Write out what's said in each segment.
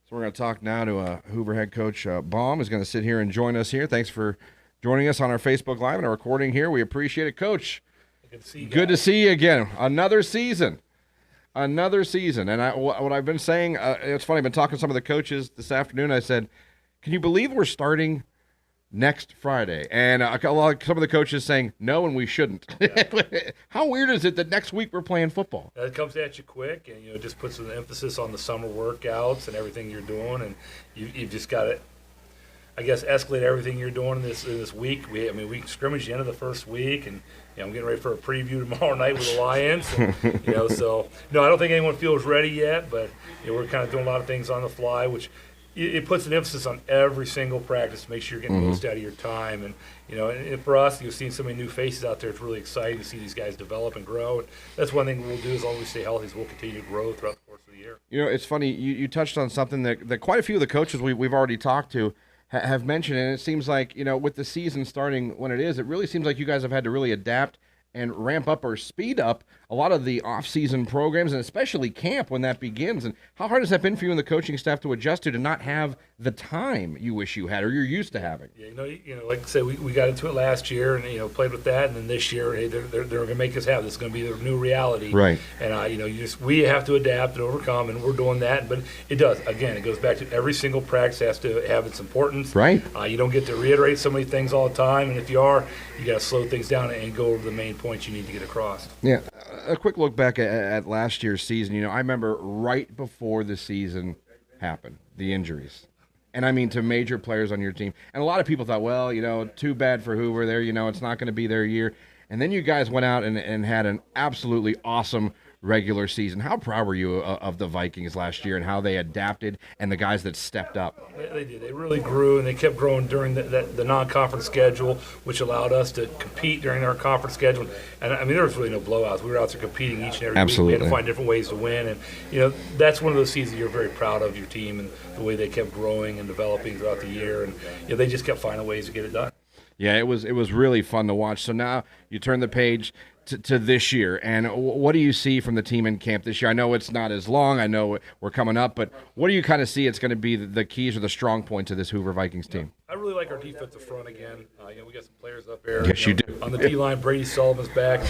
So we're going to talk now to Hoover head coach Baum, who's going to sit here and join us here. Thanks for joining us on our Facebook Live and our recording here. We appreciate it, Coach. Good to see you again. Another season. And what I've been saying, it's funny, I've been talking to some of the coaches this afternoon. I said, can you believe we're starting next Friday? And some of the coaches saying, no, and we shouldn't. Yeah. How weird is it that next week we're playing football? It comes at you quick, and it just puts an emphasis on the summer workouts and everything you're doing, and you've just got to, I guess, escalate everything you're doing in this week. We scrimmage the end of the first week, and I'm getting ready for a preview tomorrow night with the Lions. And, so no, I don't think anyone feels ready yet, but we're kind of doing a lot of things on the fly, which it puts an emphasis on every single practice to make sure you're getting the most out of your time. And and for us, you've seen so many new faces out there. It's really exciting to see these guys develop and grow. And that's one thing we'll do as long as we stay healthy is we'll continue to grow throughout the course of the year. It's funny. You touched on something that quite a few of the coaches we've already talked to have mentioned, and it seems like, with the season starting when it is, it really seems like you guys have had to really adapt and ramp up or speed up a lot of the off-season programs, and especially camp when that begins. And how hard has that been for you and the coaching staff to adjust to not have the time you wish you had or you're used to having? Yeah, like I said, we got into it last year and played with that, and then this year, hey, they're going to make us have this. It's going to be the new reality, right? And we have to adapt and overcome, and we're doing that. But it does. Again, it goes back to every single practice has to have its importance, right? You don't get to reiterate so many things all the time, and if you are, you got to slow things down and go over the main points you need to get across. Yeah, a quick look back at last year's season. I remember right before the season happened, the injuries. And I mean to major players on your team. And a lot of people thought, well, too bad for Hoover there. It's not going to be their year. And then you guys went out and had an absolutely awesome regular season. How proud were you of the Vikings last year and how they adapted and the guys that stepped up? They did. They really grew, and they kept growing during the non-conference schedule, which allowed us to compete during our conference schedule. And, there was really no blowouts. We were out there competing each and every Absolutely. week. We had to find different ways to win. And, that's one of those seasons you're very proud of your team and the way they kept growing and developing throughout the year. And they just kept finding ways to get it done. Yeah, it was really fun to watch. So now you turn the page to this year, and what do you see from the team in camp this year? I know it's not as long. I know we're coming up, but what do you kind of see it's going to be the keys or the strong points of this Hoover Vikings team? I really like our defensive front again. We got some players up there. Yes, you do. On the D-line, Brady Sullivan's back.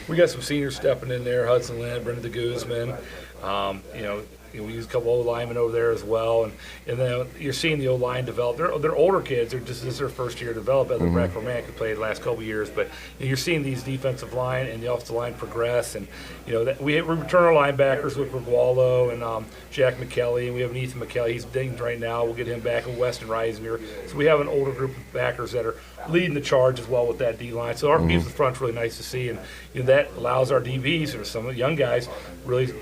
We got some seniors stepping in there, Hudson Lynn, Brendan de Guzman. We use a couple old linemen over there as well, and then you're seeing the O-line develop. They're older kids. This is their first year to develop. As Brack Romanek who played the last couple of years, but you're seeing these defensive line and the offensive line progress. And that we return our linebackers with Wallo and Jack McKelly, and we have an Ethan McKelly. He's dinged right now. We'll get him back in Weston Reisinger. So we have an older group of backers that are leading the charge as well with that D-line. So our defensive front's really nice to see, and that allows our DBs or some of the young guys really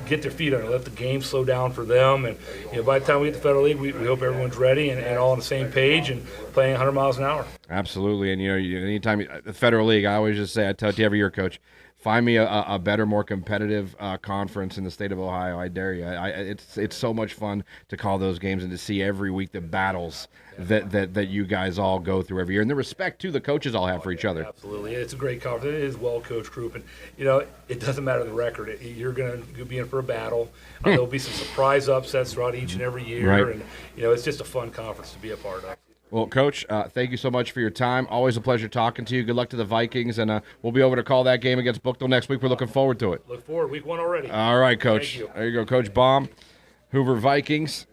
get their feet under, let the game slow down for them, and by the time we get to Federal League, we hope everyone's ready and all on the same page and playing 100 miles an hour. Absolutely, and anytime the Federal League, I always just say, I tell it to every year, Coach, find me a better, more competitive conference in the state of Ohio. I dare you. It's so much fun to call those games and to see every week the battles that you guys all go through every year, and the respect too the coaches all have for each other. Absolutely, it's a great conference. It is a well-coached group, and it doesn't matter the record. You're going to be in for a battle. There'll be some surprise upsets throughout each and every year, right. And it's just a fun conference to be a part of. Well, Coach, thank you so much for your time. Always a pleasure talking to you. Good luck to the Vikings, and we'll be over to call that game against Bookville next week. We're looking forward to it. Look forward. Week 1 already. All right, Coach. Thank you. There you go, Coach Baum, Hoover Vikings.